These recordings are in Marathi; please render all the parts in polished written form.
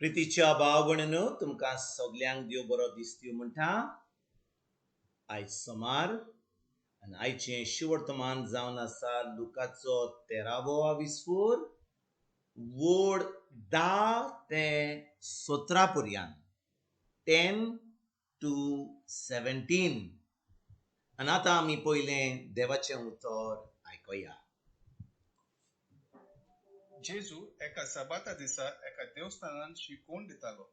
प्रितीच्या भाव भयणीनो तुमकां सगल्यांक देव बरो दीस दिवं म्हणटा. आयज सोमार आनी आयचें शिवर्तमान जावन आसा लुकाचो 13वो विस्फोर वोड 10 ते 17 पर्यंत 10 to 17. आनी आतां आमी पयलें देवाचें उतर आयकया. जेजू एका सबाता दिसा एका देवस्थानान शिकोवन दितालो.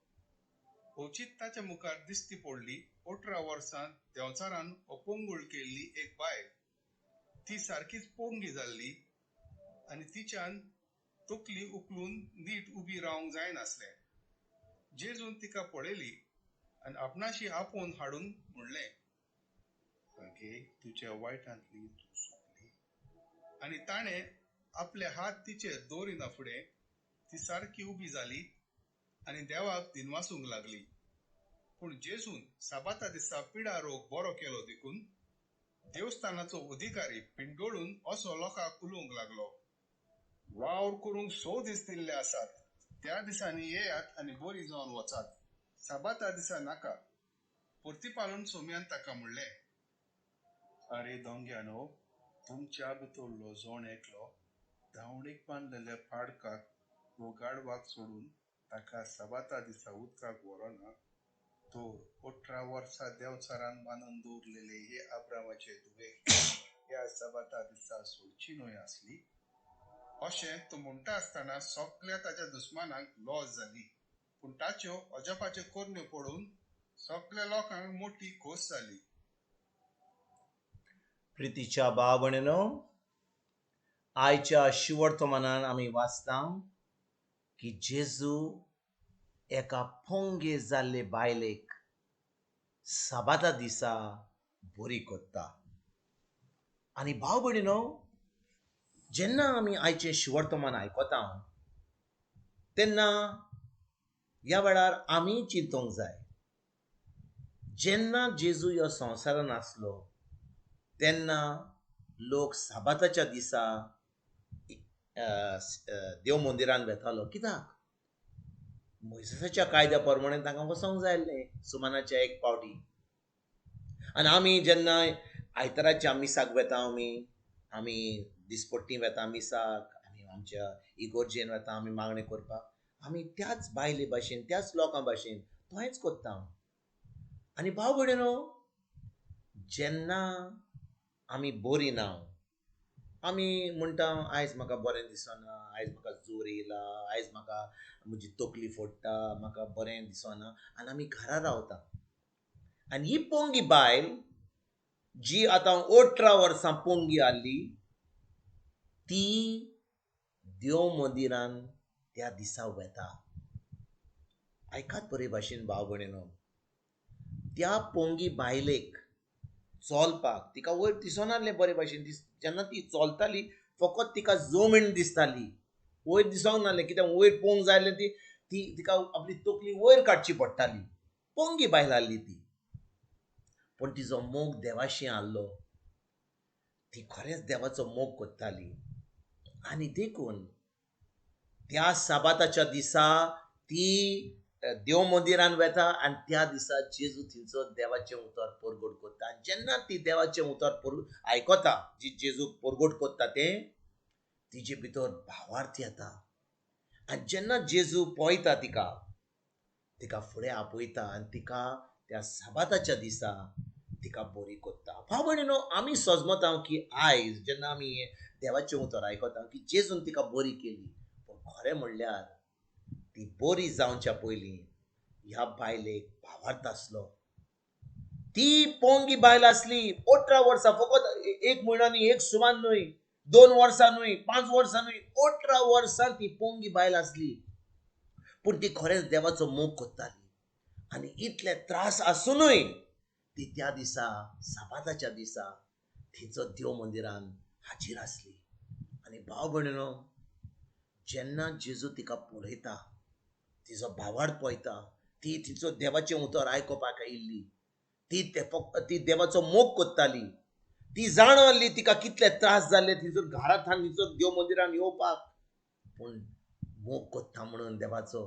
ओचित ताच्या मुखार दिसती पडली 18 वर्सां देंवचारान अपंगूळ केल्ली एक बायल. ती सारकीच पोंगी जाल्ली आनी तिच्यान तकली उखलून नीट उबी रावंक जायनासलें. जेजून तिका पळयली आनी आपणाशी आपोवन हाडून म्हणलें, "आगे, तुज्या वायटांतली तूं सुटली." आनी ताणें आपले हात तिचेर दवरिना फुडें ती सारकी उबी जाली आनी देवाक दिनवासूंक लागली. पूण जेजून साबाता दिसा पिडा रोग बरो केलो देखून देवस्थानाचो अधिकारी पिंडोळून असो लोकांक उलोवंक लागलो, "वावर करूंक 6 दीस दिल्ले आसात. त्या दिसांनी येयात आनी बरी जावन वचात. साबाता दिसा नाका." परतीपालून सोम्यान ताका म्हणलें, "आरे दोंग्यानो, तुमच्या भितरलो जोण एकलो धांवणीक बांदलेल्या पाडकाक वो गाडवाक सोडून ताका साबाता दिसा उदकाक व्हरोना, तो 18 वर्सां देंवचारान बांदून दवरलेले हे अब्रामाचे धुवे ह्या साबाता दिसा सोडची न्हय आसली." अशें तो म्हणटा आसतना सगळ्या ताच्या दुस्मानांक लॉस जाली. पूण ताच्यो अजापाच्यो कोरण्यो पडून सगळ्या लोकांक मोठी खोस जाली. प्रितीच्या भाव भयणीनो, आयच्या शिवर्तमानान आमी वाचता की जेजू एका पोंगे जाल्ले बायलेक साबाता दिसा बरी कोत्ता. आनी भाव भयणीनो, जेन्ना आमी आयचें शिवर्तमान आयकता तेन्ना ह्या वेळार आमी चिंतूंक जाय, जेन्ना जेजू ह्या संवसारान आसलो तेन्ना लोक साबाताच्या दिसा देव मंदिरान वेतालो. कित्याक? मोइसेसाच्या कायद्या प्रमाणे तांकां वचोंक जाय आसलें सुमानाच्या एक पावटी. आनी आमी जेन्ना आयताराच्या मिसाक वेता आमी दिसपट्टी वेता मिसाक, आमी आमच्या इगोर्जेन वेता आमी मागणी करपाक, आमी त्याच बायले भाशेन त्याच लोकां भाशेन तोहेंच कोत्ता. आनी भाव भयणीनो, जेन्ना आमी बरी ना, आमी म्हणटा आयज म्हाका बरें दिसना, आयज म्हाका जोर येयला, आयज म्हाका म्हजी तकली फोडटा, म्हाका बरें दिसना, आनी आमी घरा रावता. आनी ही पोंगी बायल जी आतां 18 वर्सां पोंगी आसली, ती देव मंदिरान त्या दिसा वेता. आयकात बरे भाशेन भाव भयणीनो, त्या पोंगी बायलेक चोलपाक तिका वयर दिसनासलें बरे भाशेन. जेन्ना ती चलताली फकत तिका जमीन दिसताली, वयर दिसोंक नासलें. कित्याक वयर पोंग जाय आसलें ती तिका आपली तकली वयर काडची पडटाली. पोंगी बायल आसली ती, पूण तिजो मोग देवाशी आसलो. ती खरेंच देवाचो मोग कोत्ताली. आनी देखून त्या साबाताच्या दिसा ती देव मंदिरान वेता आनी त्या दिसा जेजू थिंचो देवाचें उतर परगट कोत्ता. आनी जेन्ना ती देवाचें उतर आयकता, जी जेजू परगट कोत्ता तें, तिजे भितर भावार्थ येता. आनी जेन्ना जेजू पळयता तिका फुडें आपयता आनी तिका त्या साबाताच्या दिसा तिका बरी कोत्ता. भाव भयणीनो, आमी सजमता की आयज जेन्ना आमी देवाचें उतर आयकता की जेजून तिका बरी केली, पूण खरें म्हणल्यार ती बरी जावच्या पयलीं ह्या बायलेक भावार्थ आसलो. ती पोंगी बायल आसली 18 वर्सां, फकत एक म्हयनो न्हय, एक सुमान न्हय, 2 वर्सां न्हय, 5 वर्सां न्हय, 18 वर्सां ती पोंगी बायल आसली. पूण ती खरेंच देवाचो मोग कोत्ताली. आनी इतले त्रास आसुनूय ती त्या दिसा साबाताच्या दिसा थिंचो देव मंदिरान हाजीर आसली. आनी भाव भयणीनो, जेन्ना जेजू तिका पळयता, तिजो भावार्थ पळयता, ती तिचो देवाचें उतर आयकोपाक आयिल्ली, ती देवाचो मोग कोत्ताली. ती जाण आसली तिका कितले त्रास जाल्ले थिंचो घरांत थिंचो देव मंदिरान येवपाक, पूण मोग कोत्ता म्हणून देवाचो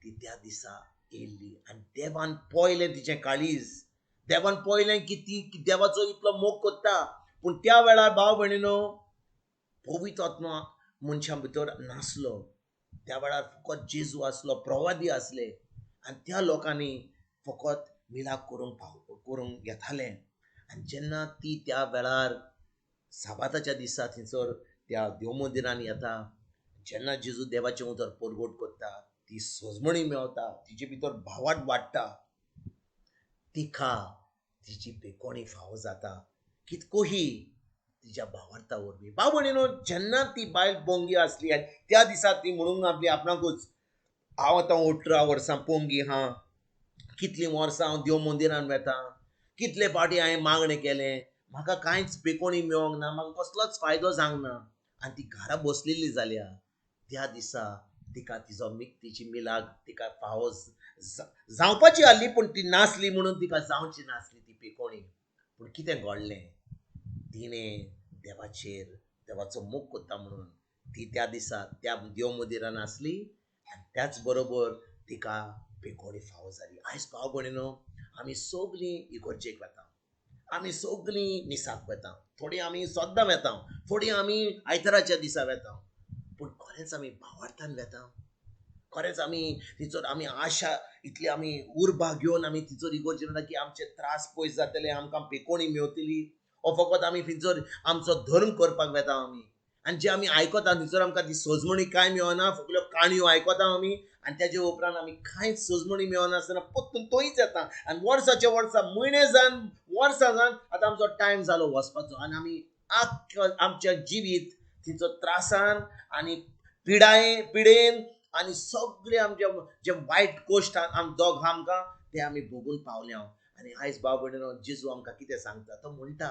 ती त्या दिसा येयल्ली आनी देवान पळयलें तिचें काळीज. देवान पळयलें की ती देवाचो इतलो मोग कोत्ता. पूण त्या वेळार भाव भयणीनो, पवित्र आत्मा मनशां भितर नासलो. त्या वेळार फकत जेजू आसलो, प्रवादी आसले आनी त्या लोकांनी फकत मिलाप करूंक येताले. आनी जेन्ना ती त्या वेळार साबाताच्या दिसा थंयसर त्या देव मंदिरान येता, जेन्ना जेजू देवाचे उतर परगट करता, ती सोजमणी मेवता, तिचे भितर भावार्थ वाडटा, तिका तिची पेकोणी फावो जाता. कितकोही तिच्या भावार्था वरवीं. भाव भयणीनो, जेन्ना ती बायल पोंगी आसली आनी त्या दिसा ती म्हणूंक आपली आपणाकूच, हांव आतां 18 वर्सां पोंगी हा, कितलीं वर्सां हांव देव मंदिरान वेता, कितले फावटी हांवें मागणें केलें, म्हाका कांयच पेकोणी मेळोंक ना, म्हाका कसलोच फायदो जावंक ना, आनी ती घरा बसलेली जाल्या. त्या दिसा तिका तिची मिलाग तिका फावो जावपाची आसली, पूण ती नासली म्हणून तिका जावची नासली ती पेकोणी. पूण कितें घडलें, तिणें देवाचो मोग कोत्ता म्हणून ती त्या दिसा त्या देव मंदिरान आसली आनी त्याच बरोबर तिका पेकोणी फावो जाली. आयज भाव भयणीनो, आमी सगळीं इगर्जेक वेता, आमी सगळीं मिसाक वेता, थोडी आमी सद्दां वेता, थोडी आमी आयताराच्या दिसा वेता. पूण खरेंच आमी भावार्थान वेता? खरेंच आमी थंयसर आमी आशा इतली आमी उर्बा घेवन आमी थंयसर इगर्जेन वता की आमचे त्रास पयस जातले, आमकां पेकोणी मेवतली, ओ फकत आमी थंयसर आमचो धर्म करपाक वेता आमी? आनी जे आमी आयकता थंयसर आमकां ती सोजमणी कांय मेळना, फकल्यो काणयो आयकता आमी आनी तेजे उपरांत आमी कांयच सोजमणी मेळनासतना पत्तून थंयच येता आनी वर्साचे वर्सां, म्हयने जावन वर्सां जावन आतां आमचो टायम जालो वचपाचो आनी आमी आमच्या जिवीत थंयसर त्रासान आनी पिडेन आनी सगळे आमचे जे वायट गोश्ट दोग आमकां ते आमी भोगून पावल्या. आनी आयज भाव भयणीनो, जेजू आमकां कितें सांगता, तो म्हणटा,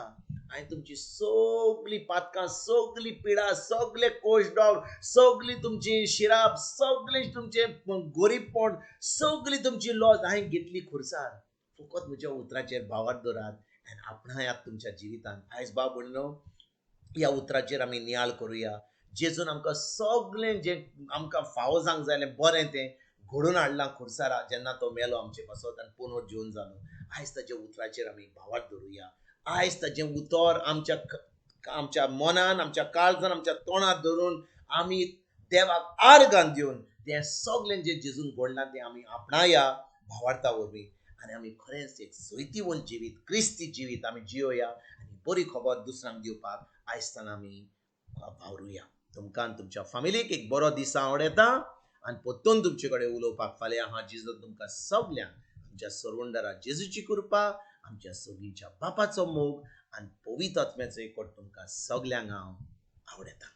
हांवें तुमची सगळीं पातकां, सगळी पिडा, सगळे कोश्टडोग, सगळी तुमची शिराप, सगळे तुमचे गोरीबपण, सगळी तुमची लॉस हांवें घेतली खुर्सार. फकत म्हज्या उतराचेर भावार्थ दवरात आनी आपणायात तुमच्या जिवितान. आयज भाव भयणीनो, ह्या उतराचेर आमी नियाळ करुया. जेजून आमकां सगळें जे आमकां फावो जावंक जायलें बरें तें घडोवन हाडलां खुर्सार, जेन्ना तो मेलो आमचे पासत आनी पुनर जिवन जालो. आयज ताच्या उतराचेर आमी भावार्थ दवरुया. आयज ताचें उतर आमच्या मनान, आमच्या काळजान, आमच्या तोंडार धरून आमी देवाक आर्गां दिवन तें सगळें जे जेजून घडलां तें आमी आपणाया भावार्था वरवीं. आनी आमी खरेंच एक जैतिवंत जिवीत, क्रिस्ती जिवीत आमी जियोया आनी बरी खबर दुसऱ्यांक दिवपाक आयजतान आमी वावरुया. तुमकां तुमच्या फॅमिलीक एक बरो दीस आवडेता आनी परतून तुमचे कडेन उलोवपाक फाल्यां हांव जेजू तुमकां सगळ्यांक आमच्या सर्वंडरा जेजूची कृपा, आमच्या सगळींच्या बापाचो मोग आनी पवित्र आत्म्याचो एकवट तुमकां सगळ्यांक हांव आवडेता.